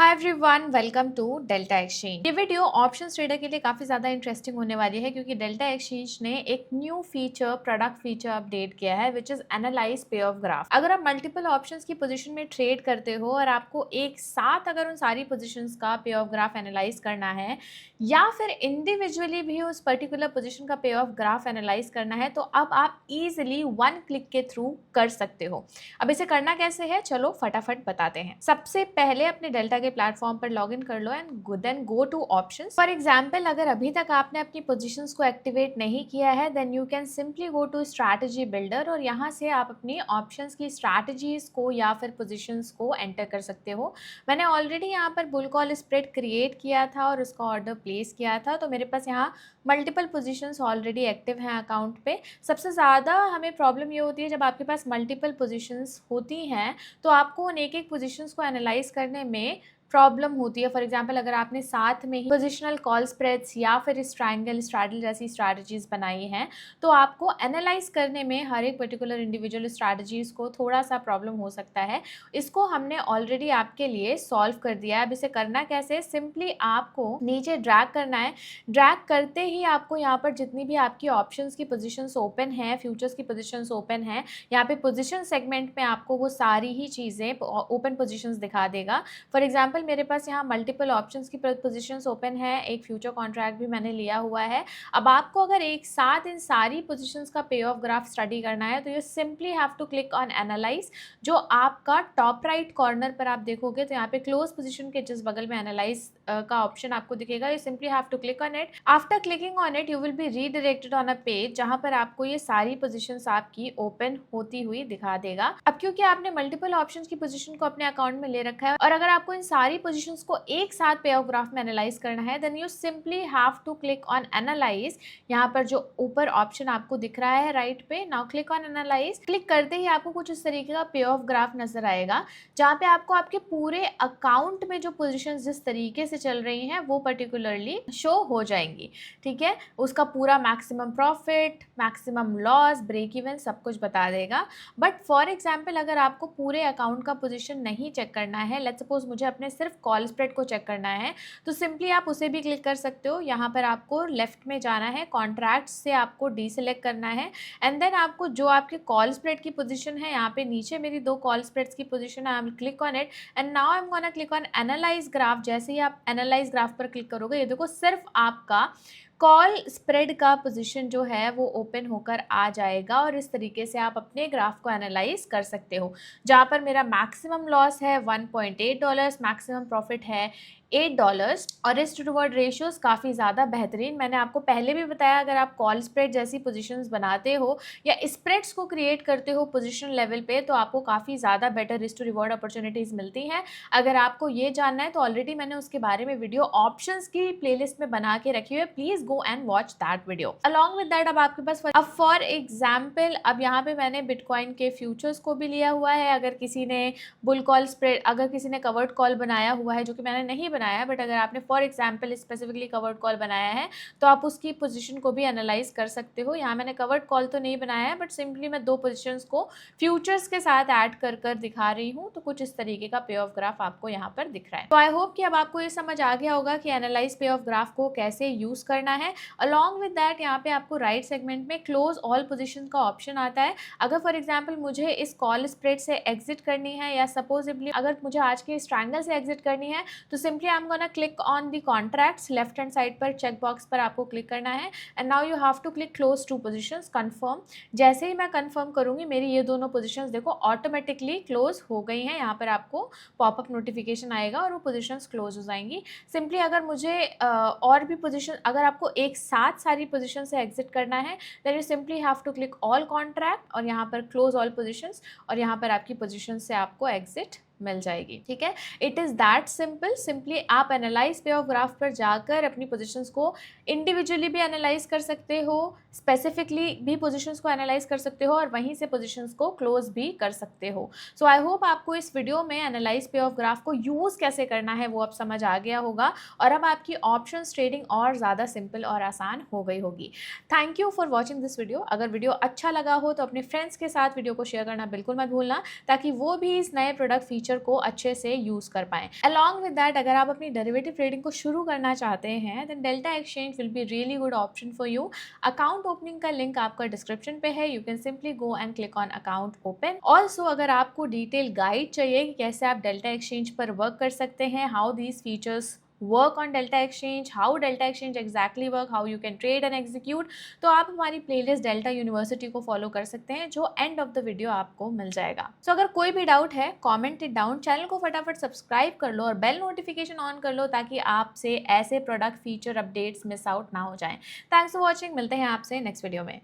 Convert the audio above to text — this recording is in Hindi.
Hi everyone, welcome to Delta Exchange. ये वीडियो ऑप्शंस ट्रेडर के लिए काफ़ी ज़्यादा इंटरेस्टिंग होने वाली है क्योंकि डेल्टा एक्सचेंज ने एक new feature, product feature update किया है विच इज़ एनालाइज पे ऑफ ग्राफ। अगर आप मल्टीपल ऑप्शंस की पोजीशन में ट्रेड करते हो और आपको एक साथ अगर उन सारी पोजीशंस का पे ऑफ ग्राफ एनालाइज करना है या फिर इंडिविजुअली भी उस पर्टिकुलर पोजीशन का पे ऑफ ग्राफ एनालाइज करना है, तो अब आप इजिली वन क्लिक के थ्रू कर सकते हो। अब इसे करना कैसे है, चलो फटाफट बताते हैं। सबसे पहले अपने डेल्टा के प्लेटफॉर्म पर लॉगिन कर लो and then go to options. For example, अगर अभी तक आपने अपनी पोजीशंस को एक्टिवेट नहीं किया है then you can simply go to strategy builder और यहाँ से आप अपनी ऑप्शंस की स्ट्रैटेजीज को या फिर पोजीशंस को एंटर कर सकते हो। मैंने ऑलरेडी यहाँ पर बुल कॉल स्प्रेड क्रिएट किया था और उसका ऑर्डर प्लेस किया था, तो मेरे पास यहाँ मल्टीपल पोजीशंस ऑलरेडी एक्टिव हैं अकाउंट पे। सबसे ज़्यादा हमें प्रॉब्लम ये होती है जब आपके पास मल्टीपल पोजीशंस होती हैं तो आपको उन एक एक पोजीशंस को एनालाइज करने में प्रॉब्लम होती है। फॉर एग्जांपल, अगर आपने साथ में ही पोजिशनल कॉल स्प्रेड्स या फिर ट्रायंगल स्ट्रैडल जैसी स्ट्रैटेजीज बनाई हैं तो आपको एनालाइज करने में हर एक पर्टिकुलर इंडिविजुअल स्ट्रैटेजीज को थोड़ा सा प्रॉब्लम हो सकता है। इसको हमने ऑलरेडी आपके लिए सॉल्व कर दिया है। अब इसे करना कैसे, सिंपली आपको नीचे ड्रैग करना है। ड्रैग करते ही आपको यहाँ पर जितनी भी आपकी ऑप्शंस की पोजीशंस ओपन हैं, फ्यूचर्स की पोजीशंस ओपन हैं, यहाँ पे पोजीशन सेगमेंट में आपको वो सारी ही चीज़ें ओपन पोजीशंस दिखा देगा। फॉर एग्जांपल, मेरे पास यहाँ मल्टीपल ऑप्शंस की पोजीशंस ओपन है, एक फ्यूचर कॉन्ट्रैक्ट भी मैंने लिया हुआ है। अब आपको अगर एक साथ इन सारी पोजीशंस का पे ऑफ ग्राफ स्टडी करना है तो you simply have to click on analyse. जो आपका टॉप राइट कॉर्नर पर आप देखोगे तो यहाँ पे क्लोज पोजीशन के जिस बगल में एनालाइज का ऑप्शन आपको दिखेगा, you simply have to click on it. After clicking on it you will be redirected on a page जहाँ पर आपको ये सारी पोजीशंस आपकी ओपन होती हुई दिखा देगा। अब क्योंकि आपने मल्टीपल ऑप्शंस की पोजीशन को अपने अकाउंट में ले रखा है और अगर आपको इन सारी पोजीशंस को एक साथ पे ऑफ ग्राफ में एनालाइज करना है then you simply have to click on analyse. यहाँ पर जो ऊपर ऑप्शन आपको दिख रहा है राइट पे, now click on analyse. Click करते ही आपको कुछ इस तरीके का पे ऑफ ग्राफ नजर आएगा जहाँ पे आपको आपके पूरे अकाउंट में जो पोजीशंस जिस तरीके से चल रही हैं वो पर्टिकुलरली शो हो जाएंगी। ठीक है, उसका पूरा maximum profit, maximum loss, break even सब कुछ बता देगा। बट फॉर एग्जाम्पल, अगर आपको पूरे अकाउंट का पोजीशन नहीं चेक करना है, लेट्स सपोज मुझे अपने सिर्फ कॉल स्प्रेड को चेक करना है, तो सिंपली आप उसे भी क्लिक कर सकते हो। यहाँ पर आपको लेफ्ट में जाना है, कॉन्ट्रैक्ट से आपको डी सेलेक्ट करना है एंड देन आपको जो आपके कॉल स्प्रेड की पोजीशन है, यहाँ पे नीचे मेरी दो कॉल स्प्रेड्स की पोजीशन है, I will click on it and now I am gonna click on analyse graph. जैसे ही आप एनालाइज ग्राफ पर क्लिक करोगे, ये देखो सिर्फ आपका कॉल स्प्रेड का पोजीशन जो है वो ओपन होकर आ जाएगा और इस तरीके से आप अपने ग्राफ को एनालाइज कर सकते हो। जहाँ पर मेरा मैक्सिमम लॉस है $1.8, मैक्सिमम प्रॉफिट है $8 और रिस्क टू रिवॉर्ड रेशियोज काफ़ी ज़्यादा बेहतरीन। मैंने आपको पहले भी बताया, अगर आप कॉल स्प्रेड जैसी पोजीशंस बनाते हो या स्प्रेड्स को क्रिएट करते हो पोजीशन लेवल पे तो आपको काफ़ी ज़्यादा better risk to reward opportunities मिलती हैं। अगर आपको ये जानना है तो ऑलरेडी मैंने उसके बारे में वीडियो ऑप्शंस की प्लेलिस्ट में बना के रखी हुई है, please go and watch that video. Along with that अब आपके पास अब फॉर एग्जाम्पल, अब यहाँ पे मैंने बिटकॉइन के फ्यूचर्स को भी लिया हुआ है। अगर किसी ने बुल कॉल स्प्रेड, अगर किसी ने कवर्ड कॉल बनाया हुआ है, जो कि मैंने नहीं बनाया, बट अगर आपने for example specifically covered call बनाया है तो आप उसकी पोजीशन को भी एनालाइज कर सकते हो। यहाँ मैंने कवर्ड कॉल तो नहीं बनाया है बट सिंपली मैं दो पोजीशंस को फ्यूचर्स के साथ ऐड कर कर दिखा रही हूँ, तो कुछ इस तरीके का पे ऑफ ग्राफ आपको यहाँ पर दिख रहा है। तो आई होप कि अब आपको ये समझ आ गया होगा कि एनालाइज पे ऑफ ग्राफ को कैसे यूज करना है। अलॉन्ग विद दैट यहाँ पे आपको राइट सेगमेंट में क्लोज ऑल पोजीशन का ऑप्शन आता है। अगर फॉर एग्जाम्पल मुझे इस कॉल स्प्रेड से एग्जिट करनी है या सपोजिबली अगर मुझे आज के इस ट्रायंगल से एग्जिट करनी है तो simply I am gonna click on the contracts. Left hand side पर चेक बॉक्स पर आपको क्लिक करना है and now you have to click close to positions, confirm. जैसे ही मैं कंफर्म करूंगी मेरी ये दोनों पोजीशंस देखो ऑटोमेटिकली क्लोज हो गई हैं। यहाँ पर आपको पॉपअप नोटिफिकेशन आएगा और वो पोजीशंस क्लोज हो जाएंगी। सिंपली अगर मुझे और भी पोजीशन, अगर आपको एक साथ सारी पोजीशन से एग्जिट करना है then you simply have to click all contract और यहाँ पर क्लोज ऑल पोजीशंस और यहाँ पर आपकी पोजीशन से आपको एग्जिट मिल जाएगी। ठीक है, it is that simple. Simply आप एनालाइज पे ऑफ ग्राफ पर जाकर अपनी पोजीशंस को इंडिविजुअली भी एनालाइज कर सकते हो, स्पेसिफिकली भी पोजीशंस को एनालाइज कर सकते हो और वहीं से पोजीशंस को क्लोज भी कर सकते हो। सो आई होप आपको इस वीडियो में एनालाइज पे ऑफ ग्राफ को यूज़ कैसे करना है वो अब समझ आ गया होगा और अब आपकी ऑप्शंस ट्रेडिंग और ज़्यादा सिंपल और आसान हो गई होगी। Thank you for watching this video. अगर वीडियो अच्छा लगा हो तो अपने फ्रेंड्स के साथ वीडियो को शेयर करना बिल्कुल मत भूलना ताकि वो भी इस नए प्रोडक्ट फीचर फीचर को अच्छे से यूज कर पाएं। अलॉन्ग विद दैट, अगर आप अपनी डेरिवेटिव ट्रेडिंग को शुरू करना चाहते हैं then Delta Exchange will be really good option for you. Account opening का लिंक आपका डिस्क्रिप्शन पे है, you can simply go and click on account open. Also अगर आपको डिटेल गाइड चाहिए कि कैसे आप डेल्टा एक्सचेंज पर वर्क कर सकते हैं, how these features work on Delta Exchange, how Delta Exchange exactly work, how you can trade and execute, तो आप हमारी प्लेलिस्ट डेल्टा यूनिवर्सिटी को फॉलो कर सकते हैं जो एंड ऑफ द वीडियो आपको मिल जाएगा। सो अगर कोई भी डाउट है कमेंट इट डाउन, चैनल को फटाफट सब्सक्राइब कर लो और बेल नोटिफिकेशन ऑन कर लो ताकि आपसे ऐसे product feature updates miss out ना हो जाएं। थैंक्स फॉर वॉचिंग, मिलते हैं आपसे नेक्स्ट वीडियो में।